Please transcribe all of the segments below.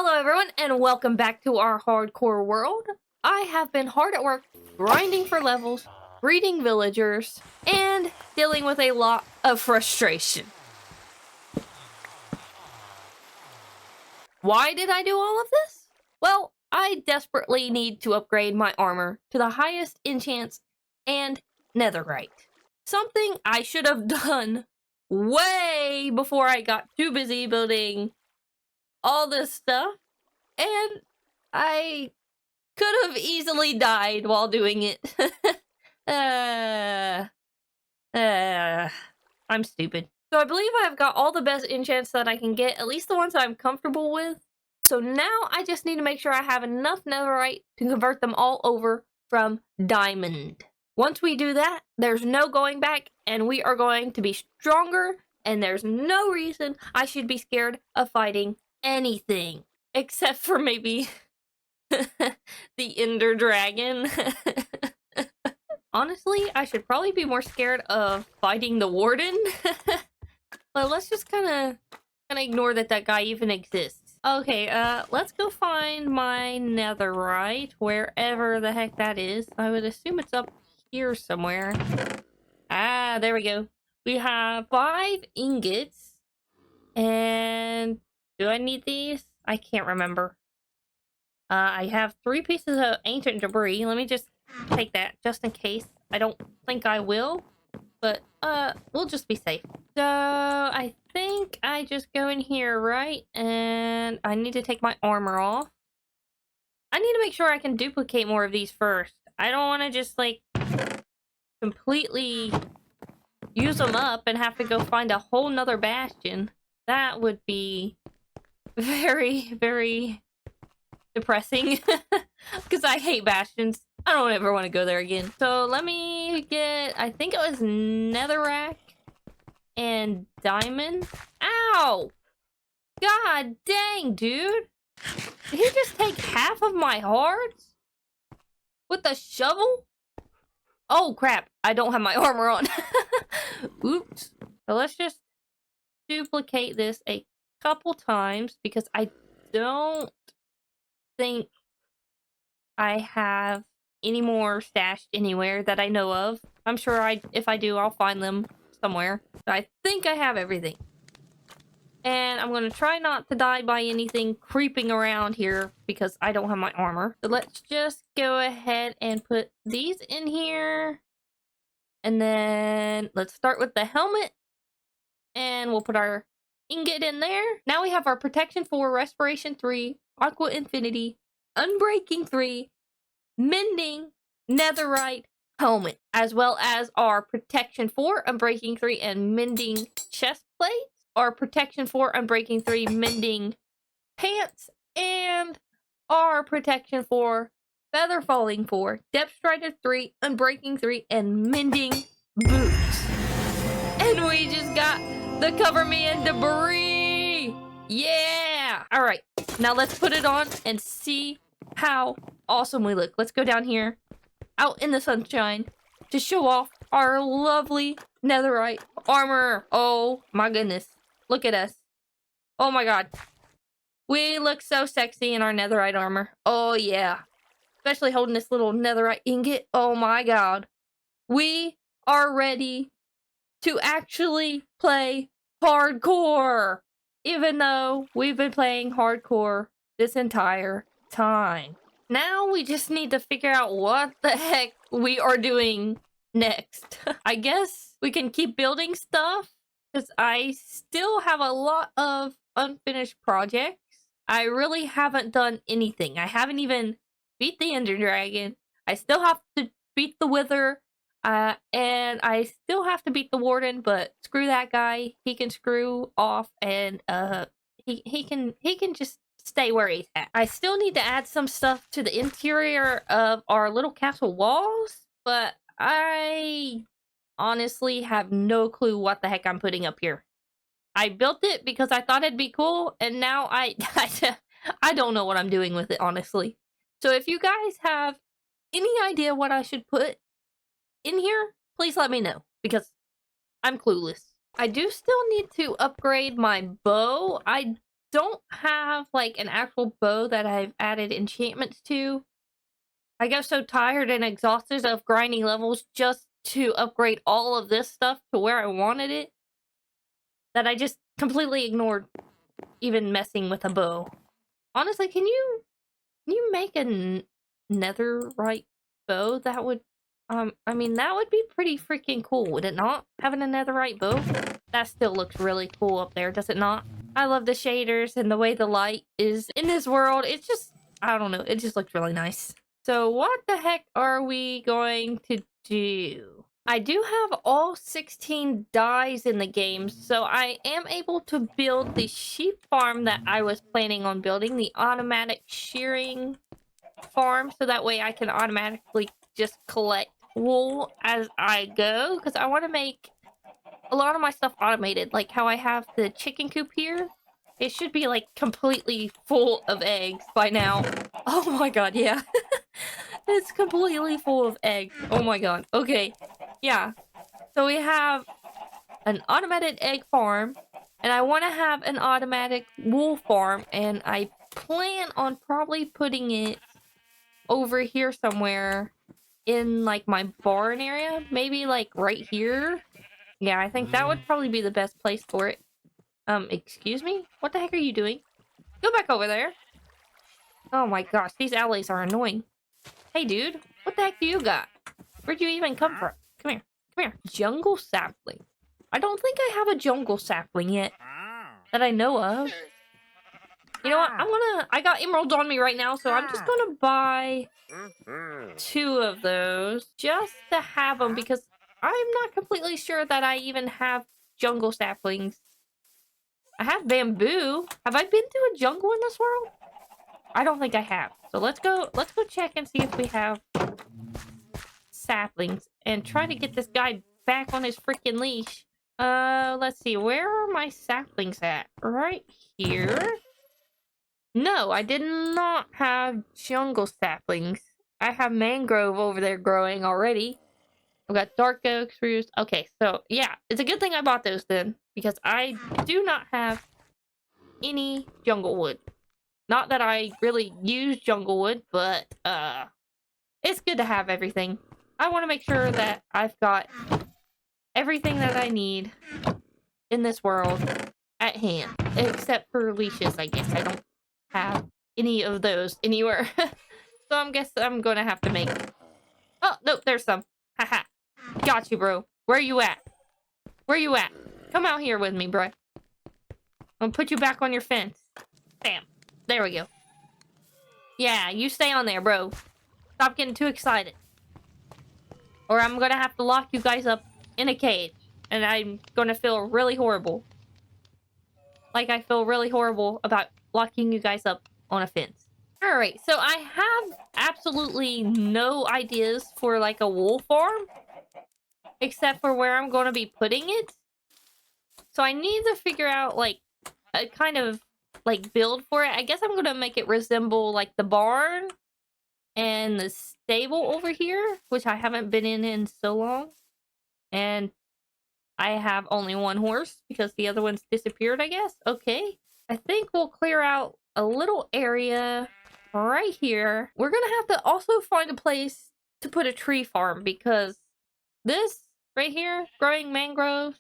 Hello everyone and welcome back to our hardcore world. I have been hard at work grinding for levels, breeding villagers, and dealing with a lot of frustration. Why did I do all of this? Well, I desperately need to upgrade my armor to the highest enchants and netherite. Something I should have done way before I got too busy building all this stuff, and I could have easily died while doing it. I'm stupid. So I believe I've got all the best enchants that I can get, at least the ones that I'm comfortable with. So now I just need to make sure I have enough netherite to convert them all over from diamond. Once we do that, there's no going back, and we are going to be stronger, and there's no reason I should be scared of fighting anything. Except for maybe the Ender Dragon. Honestly, I should probably be more scared of fighting the Warden. But let's just kind of ignore that guy even exists. Okay, let's go find my netherite, wherever the heck that is. I would assume it's up here somewhere. Ah, there we go. We have 5 ingots. And do I need these? I can't remember. I have 3 pieces of ancient debris. Let me just take that just in case. I don't think I will, but we'll just be safe. So I think I just go in here, right? And I need to take my armor off. I need to make sure I can duplicate more of these first. I don't want to just like completely use them up and have to go find a whole nother bastion. That would be very, very depressing because I hate bastions. I don't ever want to go there again. So let me get, I think it was netherrack and diamond. Ow! God dang, dude. Did he just take half of my hearts? With a shovel? Oh crap, I don't have my armor on. Oops. So let's just duplicate this a couple times because I don't think I have any more stashed anywhere that I know of. I'm sure if I do, I'll find them somewhere. But I think I have everything. And I'm going to try not to die by anything creeping around here because I don't have my armor. So let's just go ahead and put these in here. And then let's start with the helmet. And we'll put our ingot in there. Now we have our protection 4, respiration 3, aqua infinity, unbreaking 3, mending, netherite, helmet, as well as our protection 4, unbreaking 3, and mending chest plates, our protection 4, unbreaking 3, mending pants, and our protection 4, feather falling 4, depth strider 3, unbreaking 3, and mending boots. And we just got the cover me in debris. Yeah. All right. Now let's put it on and see how awesome we look. Let's go down here out in the sunshine to show off our lovely netherite armor. Oh my goodness. Look at us. Oh my god. We look so sexy in our netherite armor. Oh yeah. Especially holding this little netherite ingot. Oh my god. We are ready to actually play hardcore, even though we've been playing hardcore this entire time. Now we just need to figure out what the heck we are doing next. I guess we can keep building stuff because I still have a lot of unfinished projects. I really haven't done anything. I haven't even beat the Ender Dragon. I still have to beat the Wither. And I still have to beat the Warden, but screw that guy. He can screw off, and he can just stay where he's at. I still need to add some stuff to the interior of our little castle walls, but I honestly have no clue what the heck I'm putting up here. I built it because I thought it'd be cool, and now I don't know what I'm doing with it, honestly. So if you guys have any idea what I should put in here, please let me know, because I'm clueless. I do still need to upgrade my bow. I don't have like an actual bow that I've added enchantments to. I get so tired and exhausted of grinding levels just to upgrade all of this stuff to where I wanted it that I just completely ignored even messing with a bow. Honestly, can you make a netherite bow? That would, I mean, that would be pretty freaking cool, would it not? Having a netherite bow? That still looks really cool up there, does it not? I love the shaders and the way the light is in this world. It's just, I don't know, it just looks really nice. So what the heck are we going to do? I do have all 16 dyes in the game, so I am able to build the sheep farm that I was planning on building, the automatic shearing farm, so that way I can automatically just collect wool as I go, because I want to make a lot of my stuff automated, like how I have the chicken coop here. It should be like completely full of eggs by now. Oh my god, yeah. It's completely full of eggs. Oh my god. Okay. Yeah. So we have an automated egg farm, and I want to have an automatic wool farm, and I plan on probably putting it over here somewhere in like my barn area. Maybe like right here. Yeah, I think that would probably be the best place for it. Excuse me? What the heck are you doing? Go back over there. Oh my gosh, these alleys are annoying. Hey dude, what the heck do you got? Where'd you even come from? Come here. Come here. Jungle sapling. I don't think I have a jungle sapling yet that I know of. You know what? I got emeralds on me right now, so I'm just gonna buy 2 of those just to have them, because I'm not completely sure that I even have jungle saplings. I have bamboo. Have I been to a jungle in this world? I don't think I have. So let's go check and see if we have saplings and try to get this guy back on his freaking leash. Let's see. Where are my saplings at? Right here? No, I did not have jungle saplings. I have mangrove over there growing already. I've got dark oak spruce. Okay, so yeah, it's a good thing I bought those then, because I do not have any jungle wood. Not that I really use jungle wood, but it's good to have everything. I want to make sure that I've got everything that I need in this world at hand, except for leashes. I guess I don't have any of those anywhere. So I guess I'm gonna have to make... Oh, no, there's some. Haha. Got you, bro. Where you at? Where you at? Come out here with me, bro. I'm gonna put you back on your fence. Bam. There we go. Yeah, you stay on there, bro. Stop getting too excited. Or I'm gonna have to lock you guys up in a cage. And I'm gonna feel really horrible. Like I feel really horrible about locking you guys up on a fence. Alright, so I have absolutely no ideas for like a wool farm. Except for where I'm gonna be putting it. So I need to figure out like a kind of like build for it. I guess I'm gonna make it resemble like the barn and the stable over here, which I haven't been in so long. And I have only 1 horse because the other one's disappeared, I guess. Okay. I think we'll clear out a little area right here. We're gonna have to also find a place to put a tree farm, because this right here, growing mangroves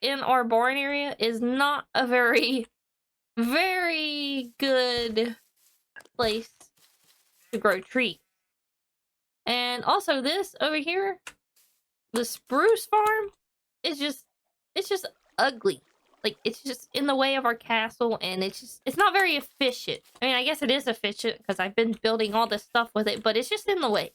in our barn area, is not a very, very good place to grow trees. And also this over here, the spruce farm, is just, it's just ugly. Like, it's just in the way of our castle, and it's not very efficient. I mean, I guess it is efficient because I've been building all this stuff with it, but it's just in the way.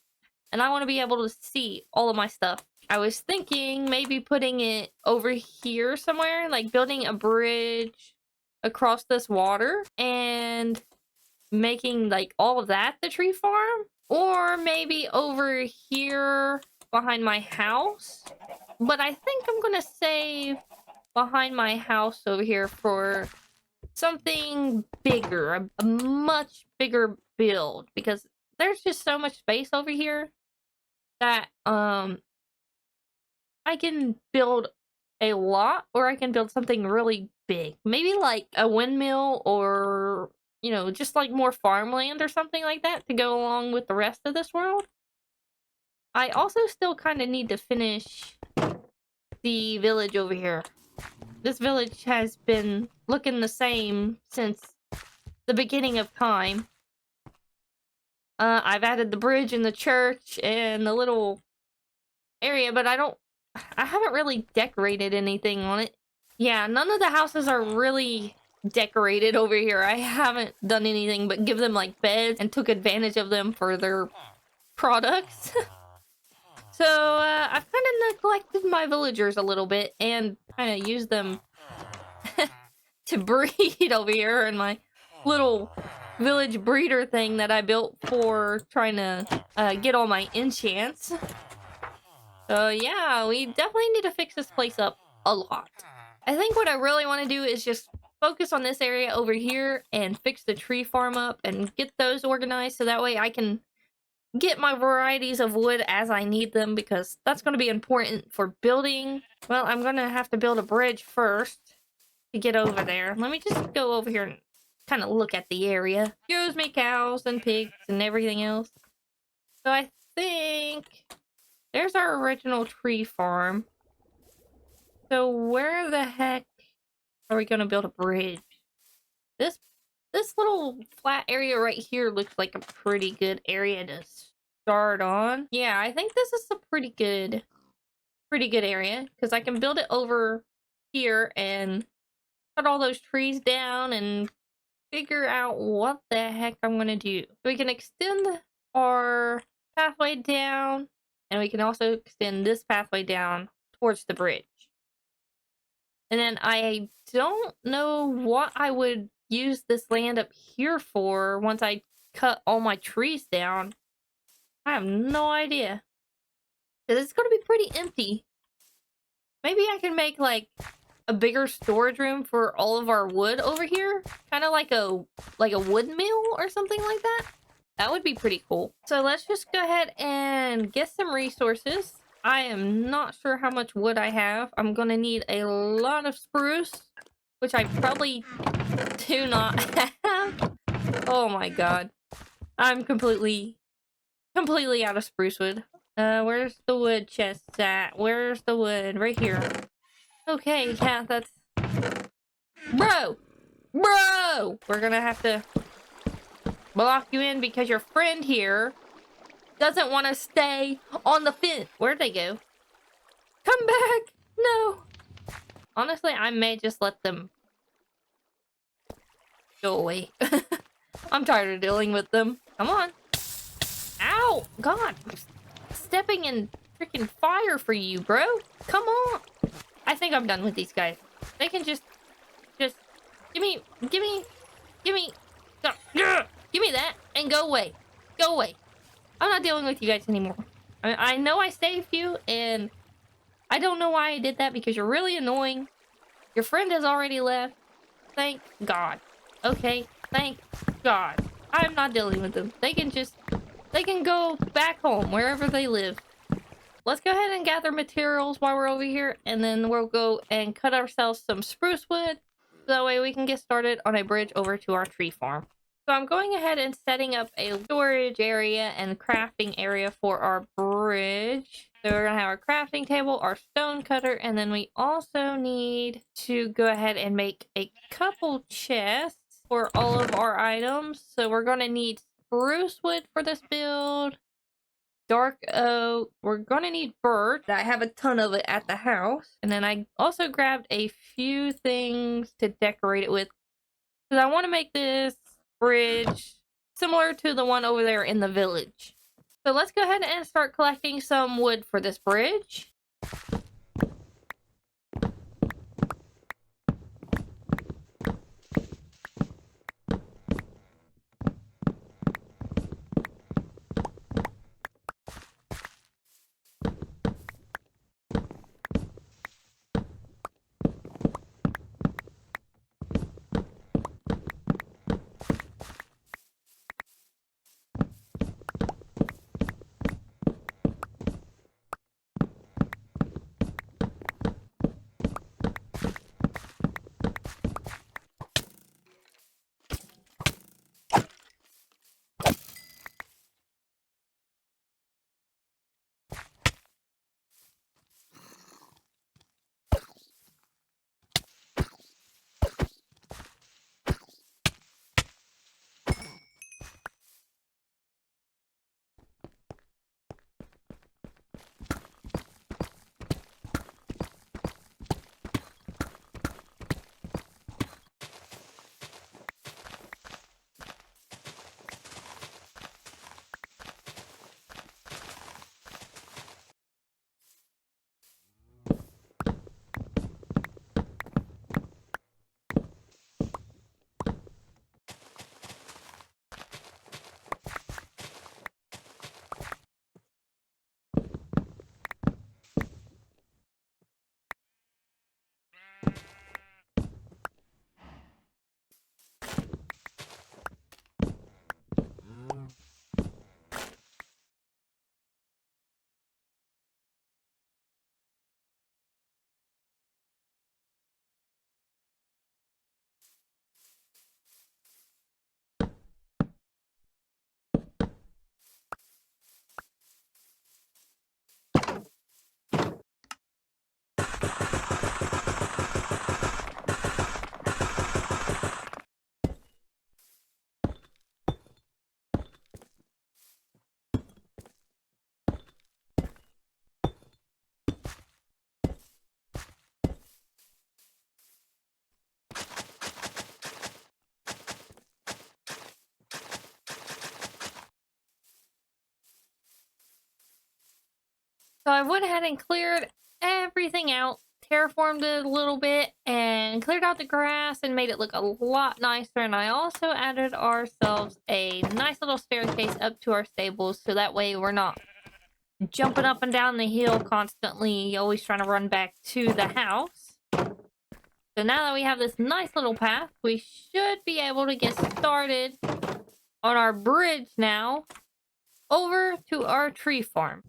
And I want to be able to see all of my stuff. I was thinking maybe putting it over here somewhere, like building a bridge across this water and making like all of that the tree farm. Or maybe over here behind my house. But I think I'm gonna save behind my house over here for something bigger, a much bigger build, because there's just so much space over here that I can build a lot, or I can build something really big. Maybe like a windmill or, you know, just like more farmland or something like that to go along with the rest of this world. I also still kind of need to finish the village over here. This village has been looking the same since the beginning of time. I've added the bridge and the church and the little area, but I haven't really decorated anything on it. Yeah, none of the houses are really decorated over here. I haven't done anything but give them like beds and took advantage of them for their products. So I've kind of neglected my villagers a little bit and kind of used them to breed over here in my little village breeder thing that I built for trying to get all my enchants. So yeah, we definitely need to fix this place up a lot. I think what I really want to do is just focus on this area over here and fix the tree farm up and get those organized so that way I can get my varieties of wood as I need them, because that's going to be important for building. Well, I'm going to have to build a bridge first to get over there. Let me just go over here and kind of look at the area. Shows me cows and pigs and everything else. So I think there's our original tree farm. So where the heck are we going to build a bridge? This little flat area right here looks like a pretty good area to start on. Yeah, I think this is a pretty good area because I can build it over here and cut all those trees down and figure out what the heck I'm gonna do. We can extend our pathway down, and we can also extend this pathway down towards the bridge. And then I don't know what I would use this land up here for once I cut all my trees down. I have no idea. Because it's going to be pretty empty. Maybe I can make like a bigger storage room for all of our wood over here. Kind of like a wood mill or something like that. That would be pretty cool. So let's just go ahead and get some resources. I am not sure how much wood I have. I'm going to need a lot of spruce, which I probably do not have. Oh my god. I'm completely out of spruce wood. Where's the wood chest at? Where's the wood? Right here. Okay, yeah, that's... Bro! We're gonna have to block you in because your friend here doesn't want to stay on the fence. Where'd they go? Come back! No! Honestly, I may just let them go away. I'm tired of dealing with them. Come on. Ow! God! I'm stepping in freaking fire for you, bro. Come on! I think I'm done with these guys. They can just give me, give me that and go away. Go away. I'm not dealing with you guys anymore. I know I saved you, and I don't know why I did that because you're really annoying. Your friend has already left. Thank God. Okay, thank God. I'm not dealing with them. They can go back home, wherever they live. Let's go ahead and gather materials while we're over here, and then we'll go and cut ourselves some spruce wood. So that way we can get started on a bridge over to our tree farm. So I'm going ahead and setting up a storage area and crafting area for our bridge. So we're going to have our crafting table, our stone cutter, and then we also need to go ahead and make a couple chests for all of our items. So we're going to need spruce wood for this build, dark oak, we're going to need birch. I have a ton of it at the house. And then I also grabbed a few things to decorate it with, because I want to make this bridge similar to the one over there in the village. So let's go ahead and start collecting some wood for this bridge. So I went ahead and cleared everything out, terraformed it a little bit, and cleared out the grass and made it look a lot nicer. And I also added ourselves a nice little staircase up to our stables, so that way we're not jumping up and down the hill constantly, always trying to run back to the house. So now that we have this nice little path, we should be able to get started on our bridge now over to our tree farm.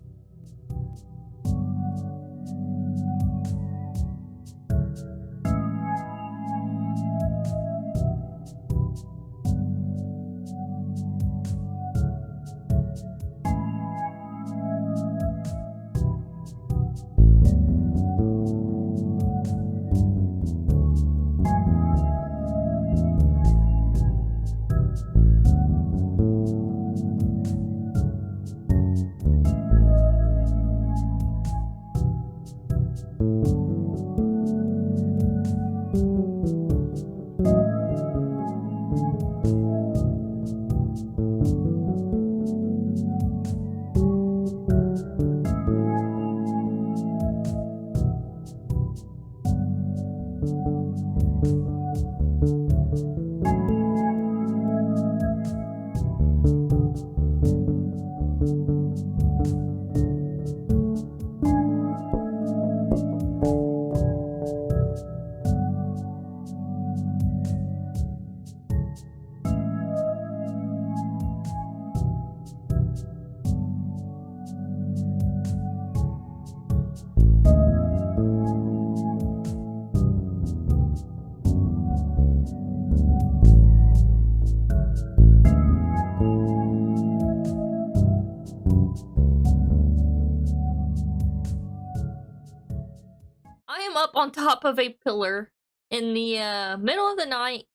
Up on top of a pillar in the middle of the night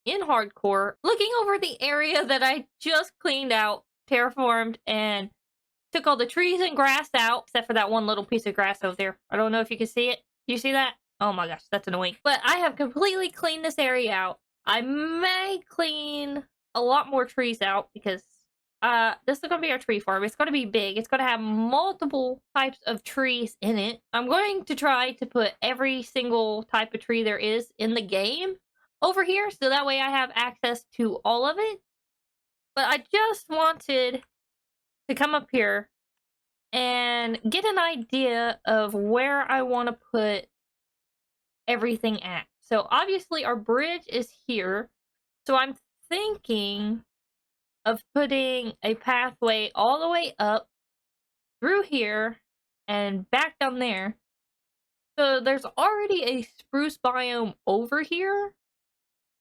in hardcore, looking over the area that I just cleaned out, terraformed, and took all the trees and grass out, except for that one little piece of grass over there. I don't know if you can see it. Do you see that? Oh my gosh, that's annoying. But I have completely cleaned this area out. I may clean a lot more trees out because this is gonna be our tree farm. It's gonna be big. It's gonna have multiple types of trees in it. I'm going to try to put every single type of tree there is in the game over here, so that way I have access to all of it. But I just wanted to come up here and get an idea of where I want to put everything at. So obviously our bridge is here, so I'm thinking of putting a pathway all the way up through here and back down there. So there's already a spruce biome over here.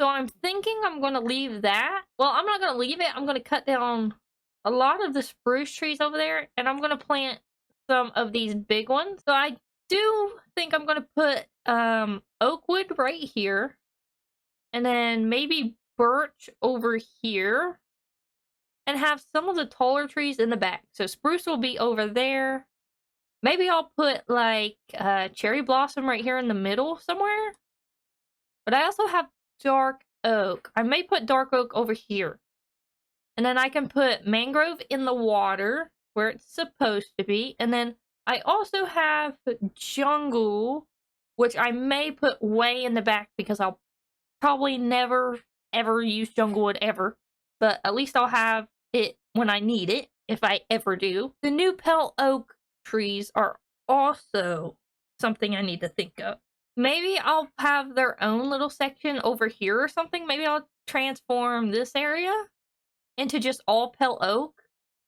So I'm thinking I'm going to leave that. Well, I'm not going to leave it. I'm going to cut down a lot of the spruce trees over there, and I'm going to plant some of these big ones. So I do think I'm going to put oak wood right here, and then maybe birch over here, and have some of the taller trees in the back. So spruce will be over there. Maybe I'll put like cherry blossom right here in the middle somewhere. But I also have dark oak. I may put dark oak over here. And then I can put mangrove in the water where it's supposed to be. And then I also have jungle, which I may put way in the back because I'll probably never ever use jungle wood ever. But at least I'll have it when I need it, if I ever do. The new pale oak trees are also something I need to think of. Maybe I'll have their own little section over here or something. Maybe I'll transform this area into just all pale oak.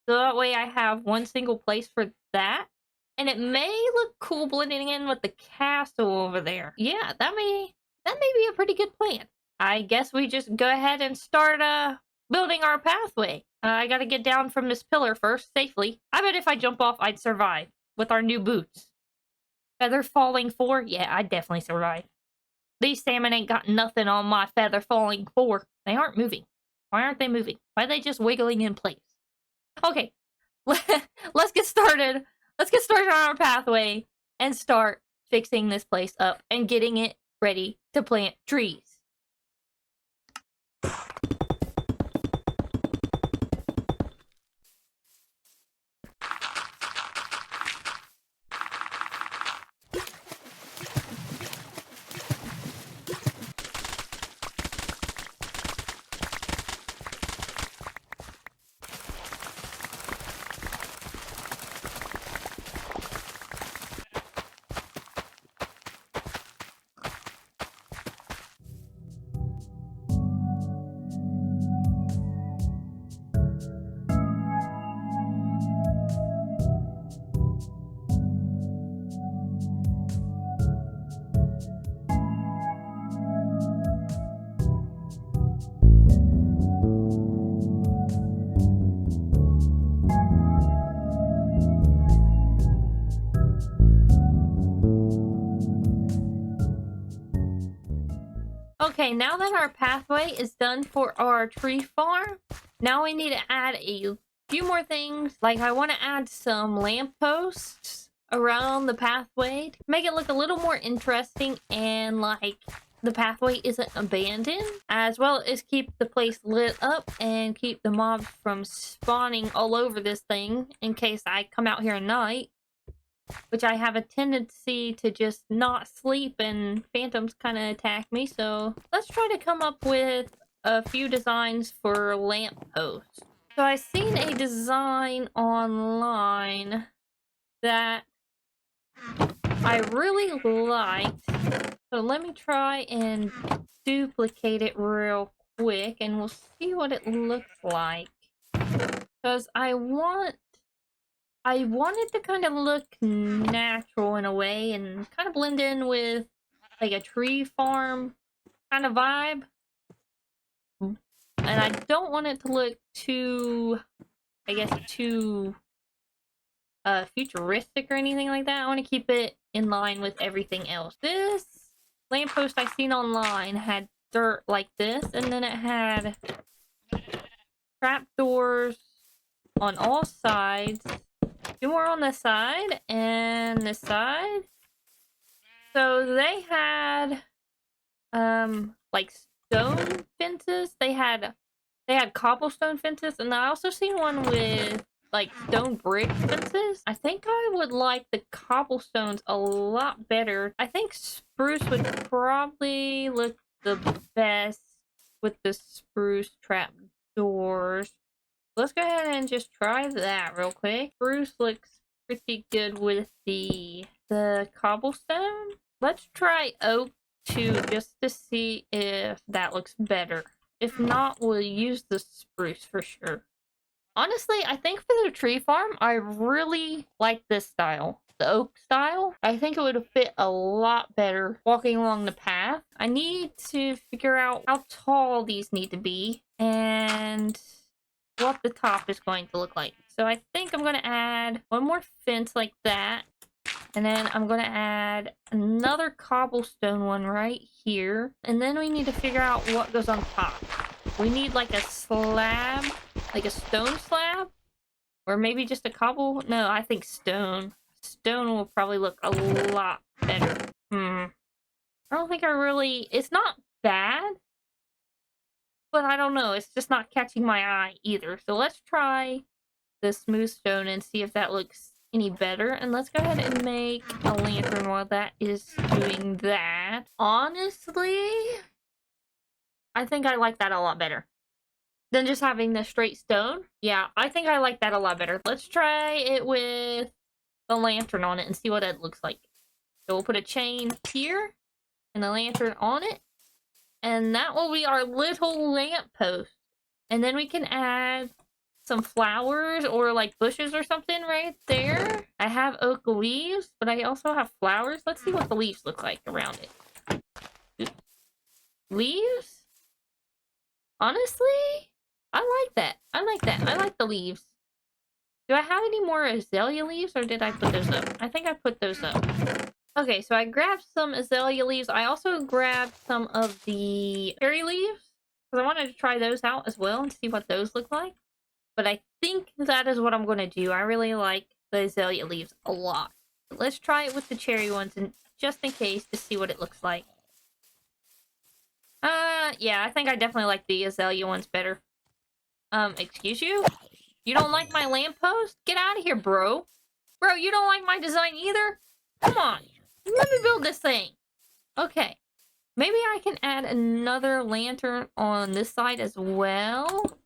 So that way I have one single place for that. And it may look cool blending in with the castle over there. Yeah, that may be a pretty good plan. I guess we just go ahead and start building our pathway. I gotta get down from this pillar first, safely. I bet if I jump off, I'd survive with our new boots. Feather falling 4? Yeah, I'd definitely survive. These salmon ain't got nothing on my feather falling 4. They aren't moving. Why aren't they moving? Why are they just wiggling in place? Okay, let's get started. Let's get started on our pathway and start fixing this place up and getting it ready to plant trees. Okay, now that our pathway is done for our tree farm, now we need to add a few more things. Like, I want to add some lampposts around the pathway to make it look a little more interesting and like the pathway isn't abandoned, as well as keep the place lit up and keep the mobs from spawning all over this thing in case I come out here at night, which I have a tendency to just not sleep and phantoms kind of attack me. So let's try to come up with a few designs for lampposts. So I've seen a design online that I really liked. So let me try and duplicate it real quick and we'll see what it looks like. Because I want it to kind of look natural in a way and kind of blend in with like a tree farm kind of vibe. And I don't want it to look too, I guess, too futuristic or anything like that. I want to keep it in line with everything else. This lamppost I seen online had dirt like this, and then it had trapdoors on all sides, two more on this side and this side. So they had like stone fences. They had cobblestone fences, and I also seen one with like stone brick fences. I think I would like the cobblestones a lot better. I think spruce would probably look the best with the spruce trap doors. Let's go ahead and just try that real quick. Spruce looks pretty good with the cobblestone. Let's try oak too, just to see if that looks better. If not, we'll use the spruce for sure. Honestly, I think for the tree farm, I really like this style. The oak style. I think it would fit a lot better walking along the path. I need to figure out how tall these need to be and what the top is going to look like. So I think I'm going to add one more fence like that. And then I'm going to add another cobblestone one right here. And then we need to figure out what goes on top. We need like a slab, like a stone slab. Or maybe just a cobble. No, I think stone. Stone will probably look a lot better. I don't think it's not bad. But I don't know. It's just not catching my eye either. So let's try the smooth stone and see if that looks any better. And let's go ahead and make a lantern while that is doing that. Honestly, I think I like that a lot better than just having the straight stone. Yeah, I think I like that a lot better. Let's try it with the lantern on it and see what it looks like. So we'll put a chain here and a lantern on it. And that will be our little lamppost. And then we can add some flowers or like bushes or something right there. I have oak leaves, but I also have flowers. Let's see what the leaves look like around it. Leaves? Honestly, I like that. I like that. I like the leaves. Do I have any more azalea leaves or did I put those up? I think I put those up. Okay, so I grabbed some azalea leaves. I also grabbed some of the cherry leaves because I wanted to try those out as well and see what those look like. But I think that is what I'm going to do. I really like the azalea leaves a lot. But let's try it with the cherry ones and just in case to see what it looks like. Yeah, I think I definitely like the azalea ones better. Excuse you? You don't like my lamppost? Get out of here, bro. Bro, you don't like my design either? Come on. Let me build this thing. Okay. Maybe I can add another lantern on this side as well.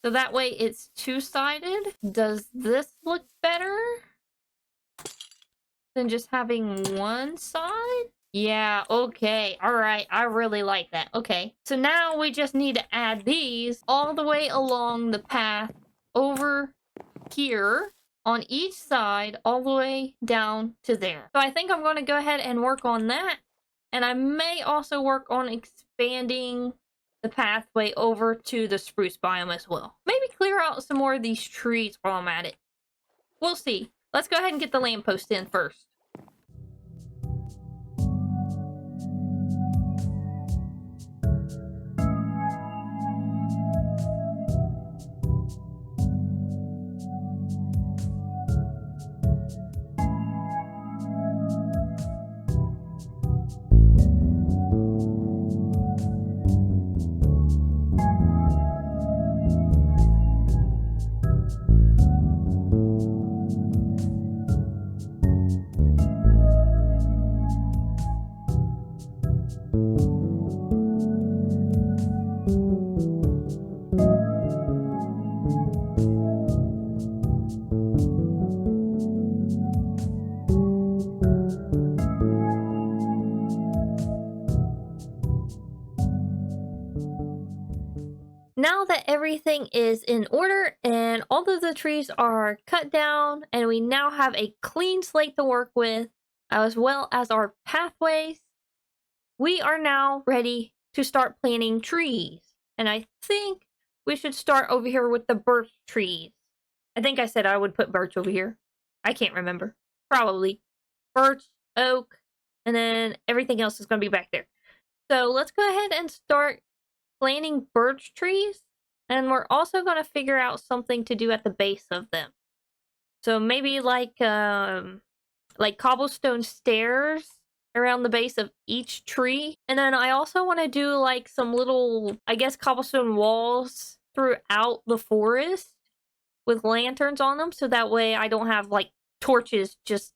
So that way it's two-sided. Does this look better than just having one side? Yeah, okay. Alright, I really like that. Okay. So now we just need to add these all the way along the path over here on each side all the way down to there. So I think I'm going to go ahead and work on that. And I may also work on expanding the pathway over to the spruce biome as well. Maybe clear out some more of these trees while I'm at it. We'll see. Let's go ahead and get the lamppost in first. everything is in order and all of the trees are cut down and we now have a clean slate to work with, as well as our pathways, we are now ready to start planting trees. And I think we should start over here with the birch trees. I think I said I would put birch over here. I can't remember. Probably. Birch, oak, and then everything else is going to be back there. So let's go ahead and start planting birch trees. And we're also going to figure out something to do at the base of them. So maybe like cobblestone stairs around the base of each tree. And then I also want to do like some little, I guess, cobblestone walls throughout the forest with lanterns on them. So that way I don't have like torches just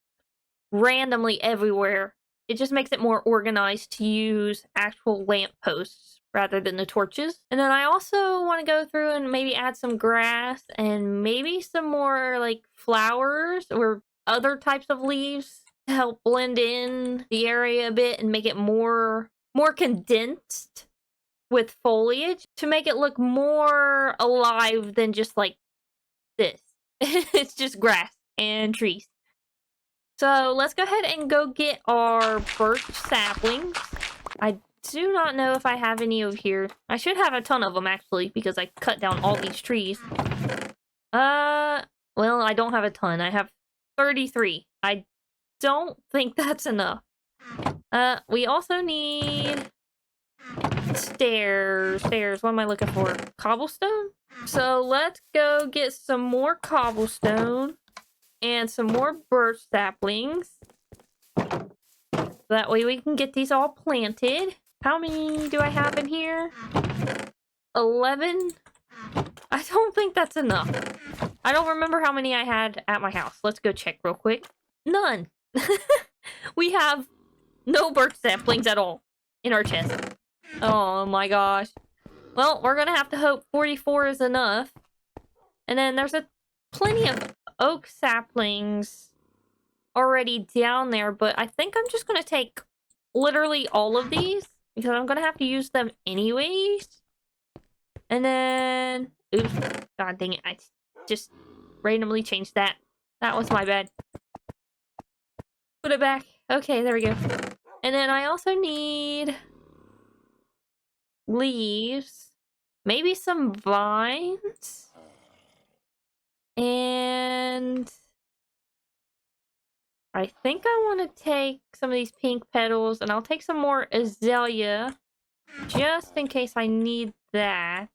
randomly everywhere. It just makes it more organized to use actual lampposts rather than the torches. And then I also want to go through and maybe add some grass and maybe some more like flowers or other types of leaves to help blend in the area a bit and make it more condensed with foliage to make it look more alive than just like this. It's just grass and trees. So let's go ahead and go get our birch saplings. I do not know if I have any over here. I should have a ton of them actually because I cut down all these trees. Well, I don't have a ton. I have 33. I don't think that's enough. We also need stairs. What am I looking for? Cobblestone? So let's go get some more cobblestone and some more birch saplings. That way we can get these all planted. How many do I have in here? 11? I don't think that's enough. I don't remember how many I had at my house. Let's go check real quick. None. We have no birch saplings at all in our chest. Oh my gosh. Well, we're gonna have to hope 44 is enough. And then there's plenty of oak saplings already down there, but I think I'm just gonna take literally all of these because I'm gonna have to use them anyways. And then, oops, god dang it, I just randomly changed that. That was my bad. Put it back. Okay, there we go. And then I also need leaves, maybe some vines, and I think I want to take some of these pink petals, and I'll take some more azalea just in case I need that.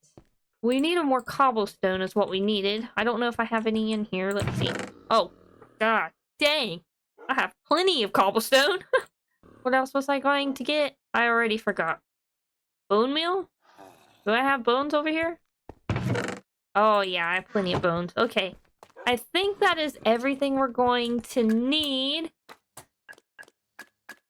We need more cobblestone is what we needed. I don't know if I have any in here. Let's see. Oh, god dang. I have plenty of cobblestone. What else was I going to get? I already forgot. Bone meal? Do I have bones over here? Oh yeah, I have plenty of bones. Okay. I think that is everything we're going to need.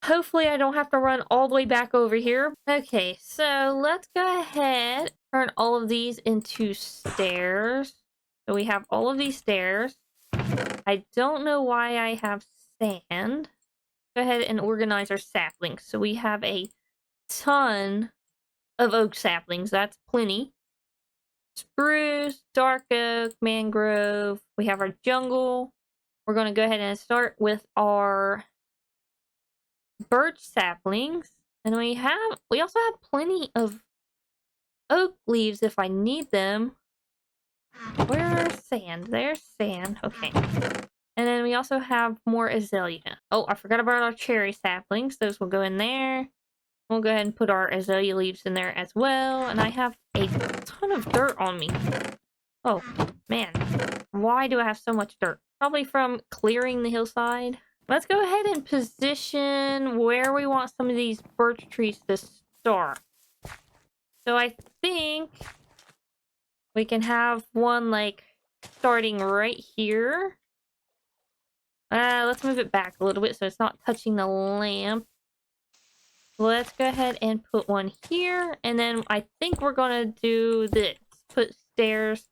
Hopefully I don't have to run all the way back over here. Okay, so let's go ahead, turn all of these into stairs. So we have all of these stairs. I don't know why I have sand. Go ahead and organize our saplings. So we have a ton of oak saplings. That's plenty. Spruce, dark oak, mangrove. We have our jungle. We're going to go ahead and start with our birch saplings. And we also have plenty of oak leaves if I need them. Where's sand? There's sand. Okay. And then we also have more azalea. Oh, I forgot about our cherry saplings. Those will go in there. We'll go ahead and put our azalea leaves in there as well. And I have a ton of dirt on me. Oh, man. Why do I have so much dirt? Probably from clearing the hillside. Let's go ahead and position where we want some of these birch trees to start. So I think we can have one, like, starting right here. Let's move it back a little bit so it's not touching the lamp. Let's go ahead and put one here. And then I think we're going to do this. Put stairs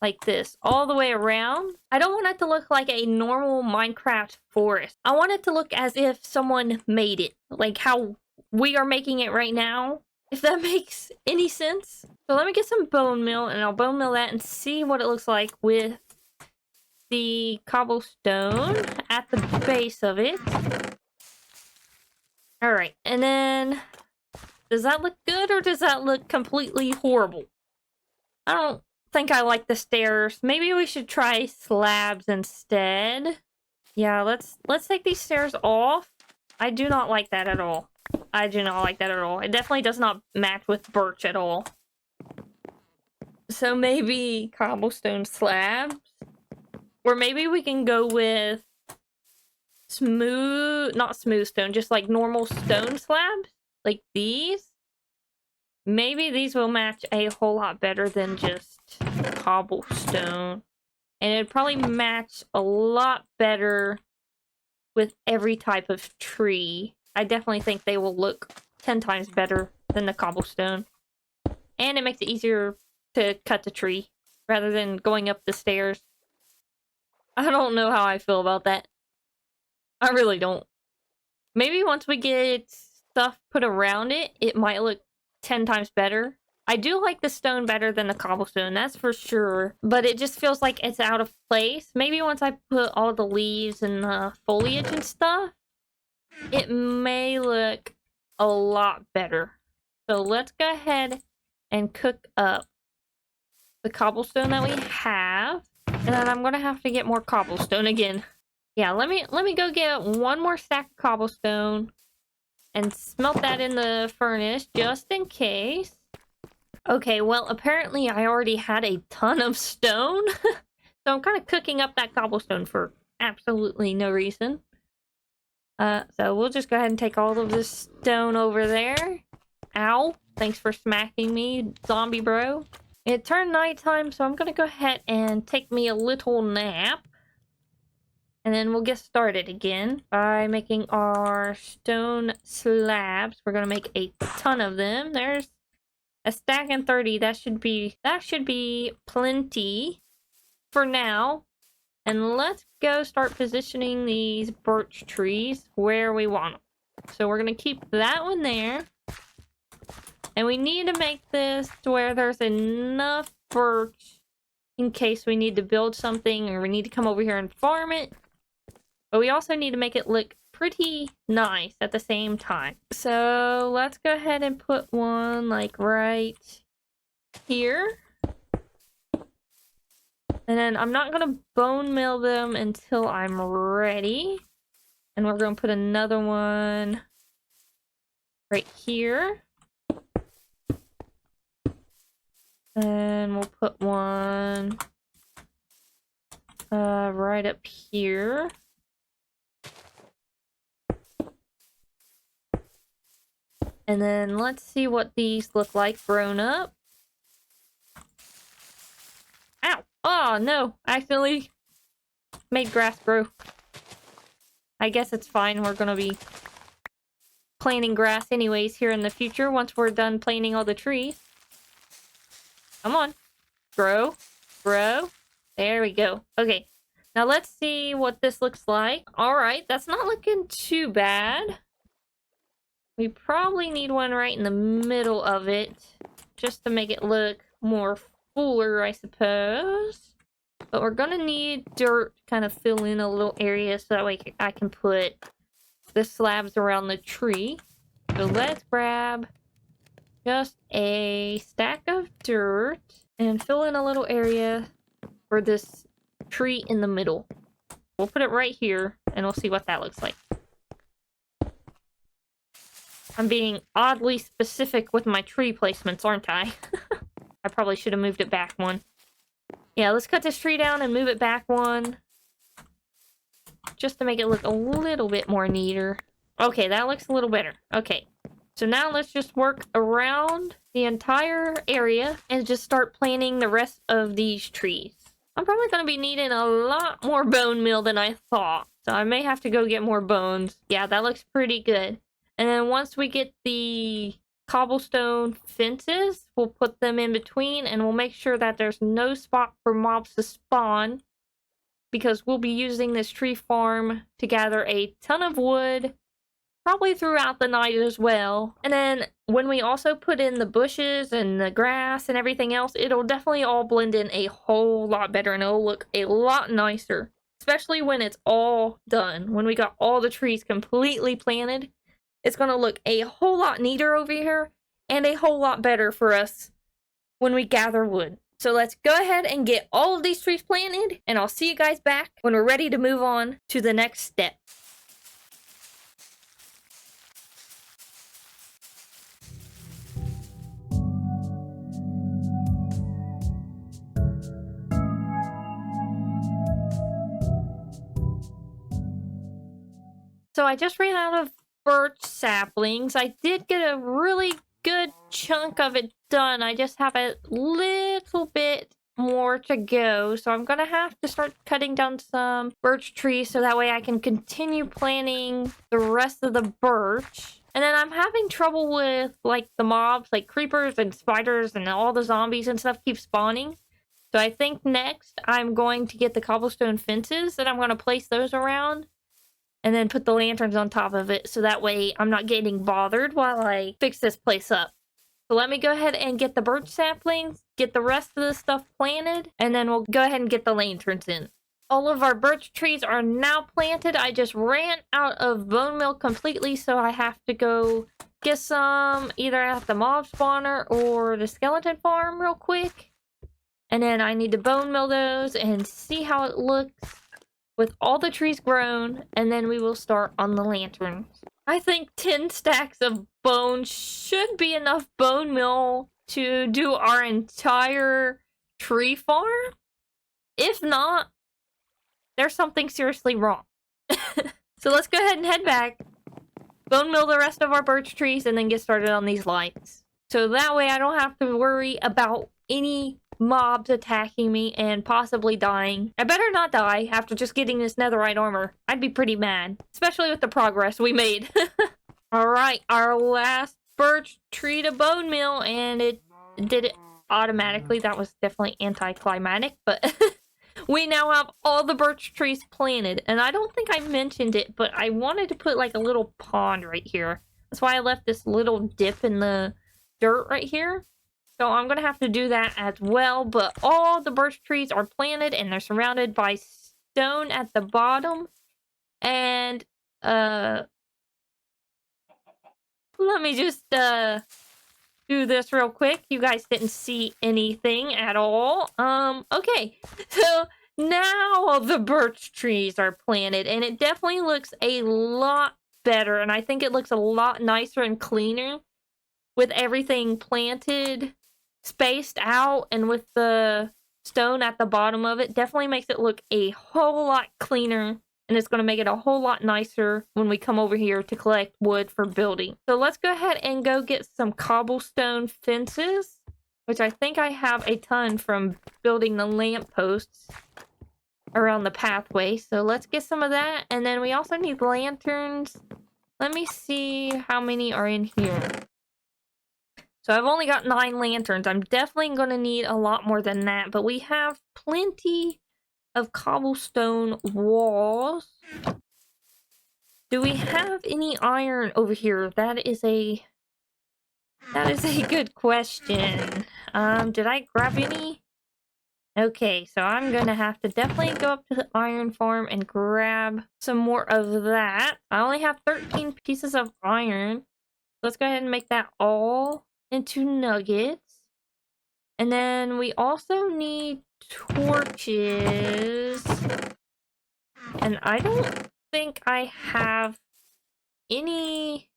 like this all the way around. I don't want it to look like a normal Minecraft forest. I want it to look as if someone made it. Like how we are making it right now. if that makes any sense. So let me get some bone meal, and I'll bone meal that and see what it looks like with the cobblestone at the base of it. Alright, and then does that look good or does that look completely horrible? I don't think I like the stairs. Maybe we should try slabs instead. Yeah, let's take these stairs off. I do not like that at all. I do not like that at all. It definitely does not match with birch at all. So maybe cobblestone slabs? Or maybe we can go with not smooth stone, just like normal stone slabs? Like these? Maybe these will match a whole lot better than just cobblestone. And it'd probably match a lot better with every type of tree. I definitely think they will look 10 times better than the cobblestone. And it makes it easier to cut the tree rather than going up the stairs. I don't know how I feel about that. I really don't. Maybe once we get stuff put around it, it might look 10 times better. I do like the stone better than the cobblestone, that's for sure. But it just feels like it's out of place. Maybe once I put all the leaves and the foliage and stuff, it may look a lot better. So let's go ahead and cook up the cobblestone that we have. And then I'm gonna have to get more cobblestone again. Yeah, let me go get one more stack of cobblestone and smelt that in the furnace just in case. Okay, well, apparently I already had a ton of stone. So I'm kind of cooking up that cobblestone for absolutely no reason. So we'll just go ahead and take all of this stone over there. Ow. Thanks for smacking me, zombie bro. It turned nighttime, so I'm gonna go ahead and take me a little nap. And then we'll get started again by making our stone slabs. We're gonna make a ton of them. There's a stack and 30. That should be plenty for now. And let's go start positioning these birch trees where we want them. So we're gonna keep that one there. And we need to make this to where there's enough birch in case we need to build something or we need to come over here and farm it. But we also need to make it look pretty nice at the same time. So let's go ahead and put one like right here. And then I'm not gonna bone mill them until I'm ready. And we're gonna put another one right here. And we'll put one right up here. And then let's see what these look like grown up. Ow! Oh no! I accidentally made grass grow. I guess it's fine. We're gonna be planting grass anyways here in the future once we're done planting all the trees. Come on. Grow. Grow. There we go. Okay. Now let's see what this looks like. Alright, that's not looking too bad. We probably need one right in the middle of it, just to make it look more fuller, I suppose. But we're gonna need dirt to kind of fill in a little area so that way I can put the slabs around the tree. So let's grab just a stack of dirt and fill in a little area for this tree in the middle. We'll put it right here and we'll see what that looks like. I'm being oddly specific with my tree placements, aren't I? I probably should have moved it back one. Yeah, let's cut this tree down and move it back one. Just to make it look a little bit more neater. Okay, that looks a little better. Okay, so now let's just work around the entire area and just start planting the rest of these trees. I'm probably going to be needing a lot more bone meal than I thought. So I may have to go get more bones. Yeah, that looks pretty good. And then once we get the cobblestone fences, we'll put them in between and we'll make sure that there's no spot for mobs to spawn. Because we'll be using this tree farm to gather a ton of wood probably throughout the night as well. And then when we also put in the bushes and the grass and everything else, it'll definitely all blend in a whole lot better and it'll look a lot nicer. Especially when it's all done. When we got all the trees completely planted, it's going to look a whole lot neater over here and a whole lot better for us when we gather wood. So let's go ahead and get all of these trees planted, and I'll see you guys back when we're ready to move on to the next step. So I just ran out of birch saplings. I did get a really good chunk of it done. I just have a little bit more to go. So I'm going to have to start cutting down some birch trees so that way I can continue planting the rest of the birch. And then I'm having trouble with like the mobs, like creepers and spiders and all the zombies and stuff keep spawning. So I think next I'm going to get the cobblestone fences and I'm going to place those around. And then put the lanterns on top of it so that way I'm not getting bothered while I fix this place up. So let me go ahead and get the birch saplings, get the rest of the stuff planted, and then we'll go ahead and get the lanterns in. All of our birch trees are now planted. I just ran out of bone meal completely, so I have to go get some either at the mob spawner or the skeleton farm real quick. And then I need to bone meal those and see how it looks with all the trees grown, and then we will start on the lanterns. I think 10 stacks of bone should be enough bone meal to do our entire tree farm. If not, there's something seriously wrong. So let's go ahead and head back, bone meal the rest of our birch trees, and then get started on these lights. So that way I don't have to worry about any mobs attacking me and possibly dying. I better not die after just getting this netherite armor. I'd be pretty mad, especially with the progress we made. Alright, our last birch tree to bone meal, and it did it automatically. That was definitely anticlimactic, but we now have all the birch trees planted. And I don't think I mentioned it, but I wanted to put like a little pond right here. That's why I left this little dip in the dirt right here. So I'm going to have to do that as well. But all the birch trees are planted and they're surrounded by stone at the bottom. And, let me just, do this real quick. You guys didn't see anything at all. Okay. So now all the birch trees are planted and it definitely looks a lot better. And I think it looks a lot nicer and cleaner with everything planted, spaced out, and with the stone at the bottom of it. Definitely makes it look a whole lot cleaner, and it's going to make it a whole lot nicer when we come over here to collect wood for building. So let's go ahead and go get some cobblestone fences, which I think I have a ton from building the lampposts around the pathway. So let's get some of that, and then we also need lanterns. Let me see how many are in here. So I've only got 9 lanterns. I'm definitely going to need a lot more than that. But we have plenty of cobblestone walls. Do we have any iron over here? That is a good question. Did I grab any? Okay, so I'm going to have to definitely go up to the iron farm and grab some more of that. I only have 13 pieces of iron. Let's go ahead and make that all into nuggets. And then we also need torches. And I don't think I have any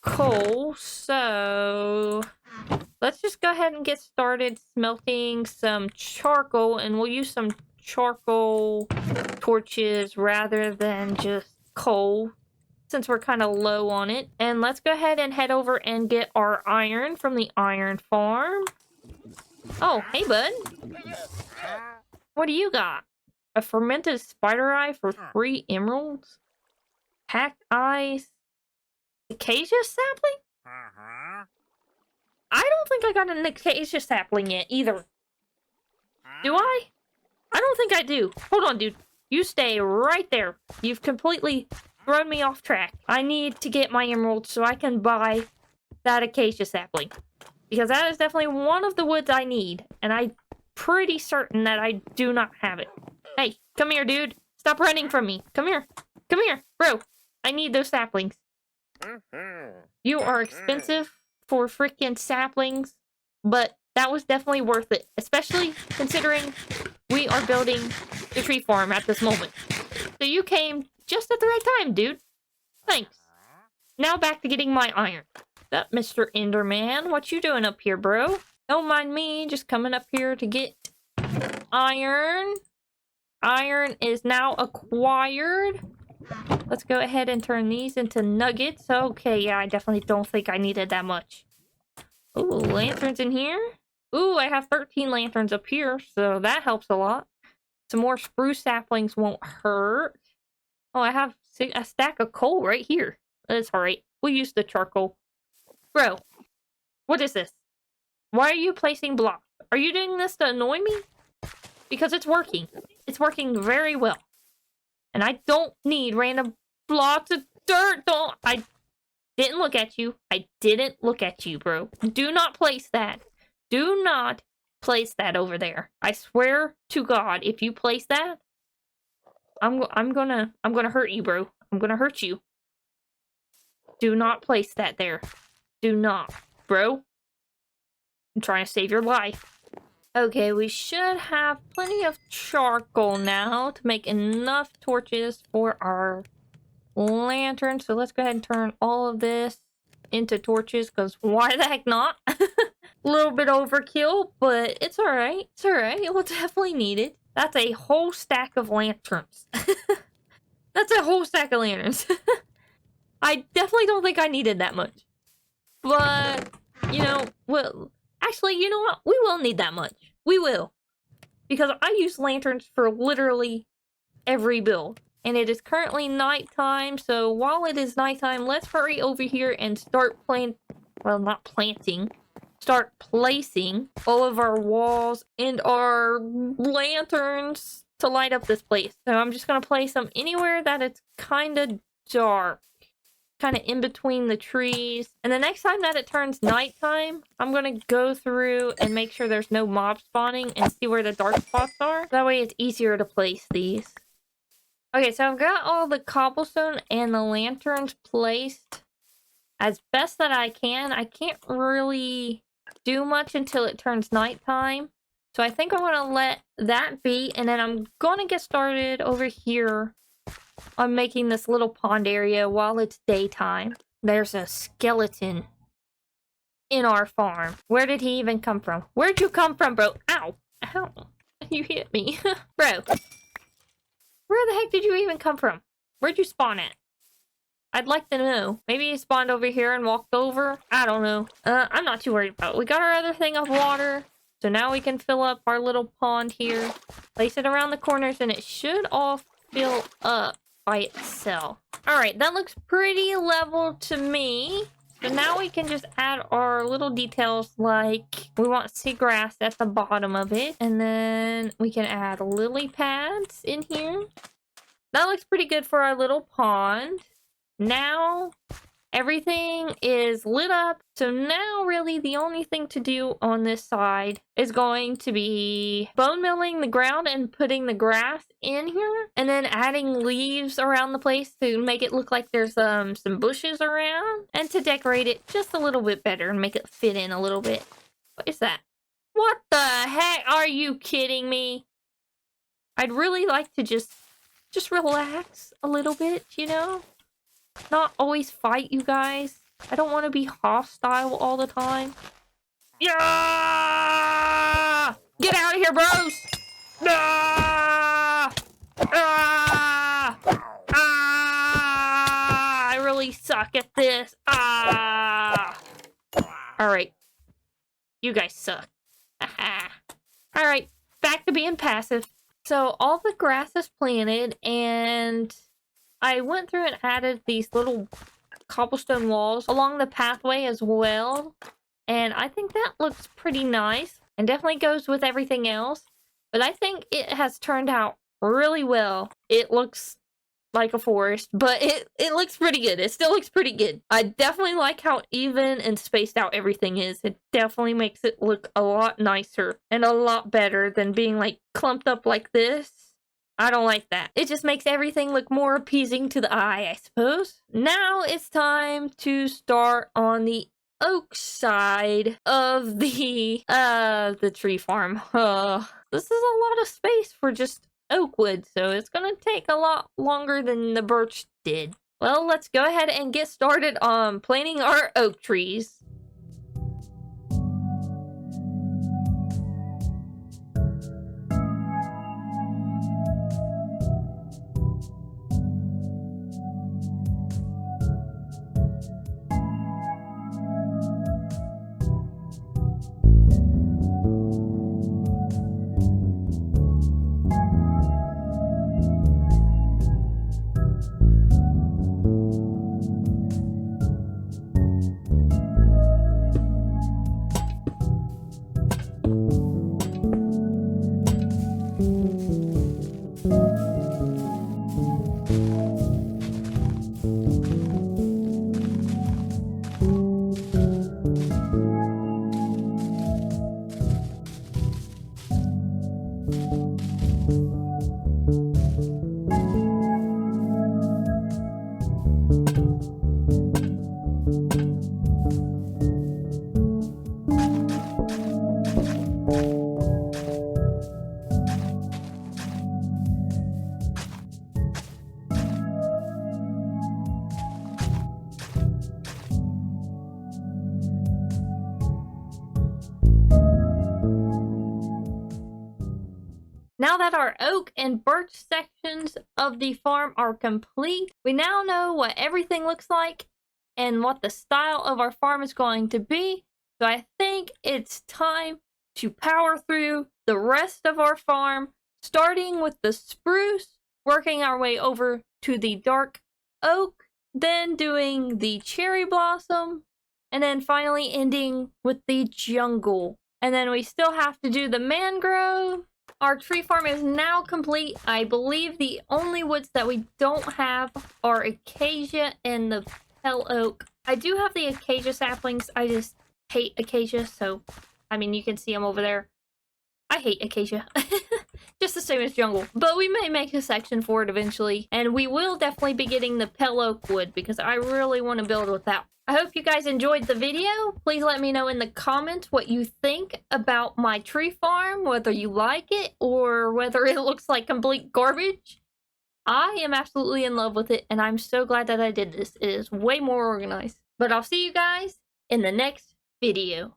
coal, so let's just go ahead and get started smelting some charcoal, and we'll use some charcoal torches rather than just coal, since we're kind of low on it. And let's go ahead and head over and get our iron from the iron farm. Oh, hey, bud. What do you got? A fermented spider eye for 3 emeralds? Packed eyes? Acacia sapling? I don't think I got an acacia sapling yet, either. Do I? I don't think I do. Hold on, dude. You stay right there. You've completely thrown me off track. I need to get my emeralds so I can buy that acacia sapling. Because that is definitely one of the woods I need. And I'm pretty certain that I do not have it. Hey, come here, dude. Stop running from me. Come here. Come here, bro. I need those saplings. You are expensive for freaking saplings, but that was definitely worth it, especially considering we are building the tree farm at this moment. So you came just at the right time, dude. Thanks. Now back to getting my iron. What's up, Mr. Enderman? What you doing up here, bro? Don't mind me, just coming up here to get iron. Iron is now acquired. Let's go ahead and turn these into nuggets. Okay, yeah, I definitely don't think I needed that much. Ooh, lanterns in here. Ooh, I have 13 lanterns up here, so that helps a lot. Some more spruce saplings won't hurt. Oh, I have a stack of coal right here. That's alright. We'll use the charcoal. Bro, what is this? Why are you placing blocks? Are you doing this to annoy me? Because it's working. It's working very well. And I don't need random blocks of dirt. I didn't look at you. I didn't look at you, bro. Do not place that. Do not place that over there. I swear to God, if you place that, I'm gonna hurt you, bro. I'm gonna hurt you. Do not place that there. Do not, bro. I'm trying to save your life. Okay, we should have plenty of charcoal now to make enough torches for our lantern. So let's go ahead and turn all of this into torches, because why the heck not? A little bit overkill, but it's alright. It's alright. We'll definitely need it. That's a whole stack of lanterns. That's a whole stack of lanterns. I definitely don't think I needed that much. But, you know, well, actually, you know what? We will need that much. We will. Because I use lanterns for literally every build. And it is currently nighttime, so while it is nighttime, let's hurry over here and start start placing all of our walls and our lanterns to light up this place. So I'm just going to place them anywhere that it's kind of dark. Kind of in between the trees. And the next time that it turns nighttime, I'm going to go through and make sure there's no mob spawning and see where the dark spots are. That way it's easier to place these. Okay, so I've got all the cobblestone and the lanterns placed as best that I can. I can't really do much until it turns nighttime. So I think I'm going to let that be. And then I'm going to get started over here on making this little pond area while it's daytime. There's a skeleton in our farm. Where did he even come from? Where'd you come from, bro? Ow! Ow! You hit me. Bro. Where the heck did you even come from? Where'd you spawn at? I'd like to know. Maybe he spawned over here and walked over? I don't know. I'm not too worried about it. We got our other thing of water. So now we can fill up our little pond here. Place it around the corners and it should all fill up by itself. Alright, that looks pretty level to me. So now we can just add our little details, like we want seagrass at the bottom of it. And then we can add lily pads in here. That looks pretty good for our little pond. Now everything is lit up. So now really the only thing to do on this side is going to be bone milling the ground and putting the grass in here. And then adding leaves around the place to make it look like there's some bushes around. And to decorate it just a little bit better and make it fit in a little bit. What is that? What the heck? Are you kidding me? I'd really like to just relax a little bit, you know? Not always fight, you guys. I don't want to be hostile all the time. Yeah! Get out of here, bros! Ah! Ah! Ah! I really suck at this. Ah! Alright. You guys suck. Alright, back to being passive. So all the grass is planted, and I went through and added these little cobblestone walls along the pathway as well. And I think that looks pretty nice and definitely goes with everything else. But I think it has turned out really well. It looks like a forest, but it looks pretty good. It still looks pretty good. I definitely like how even and spaced out everything is. It definitely makes it look a lot nicer and a lot better than being like clumped up like this. I don't like that. It just makes everything look more appeasing to the eye, I suppose. Now it's time to start on the oak side of the tree farm. This is a lot of space for just oak wood, so it's gonna take a lot longer than the birch did. Well, let's go ahead and get started on planting our oak trees. Now that our oak and birch sections of the farm are complete, we now know what everything looks like and what the style of our farm is going to be. So I think it's time to power through the rest of our farm, starting with the spruce, working our way over to the dark oak, then doing the cherry blossom, and then finally ending with the jungle. And then we still have to do the mangrove. Our tree farm is now complete. I believe the only woods that we don't have are acacia and the pale oak. I do have the acacia saplings. I just hate acacia, so, I mean, you can see them over there. I hate acacia. Just the same as jungle. But we may make a section for it eventually. And we will definitely be getting the pale oak wood because I really want to build with that. I hope you guys enjoyed the video. Please let me know in the comments what you think about my tree farm, whether you like it or whether it looks like complete garbage. I am absolutely in love with it, and I'm so glad that I did this. It is way more organized. But I'll see you guys in the next video.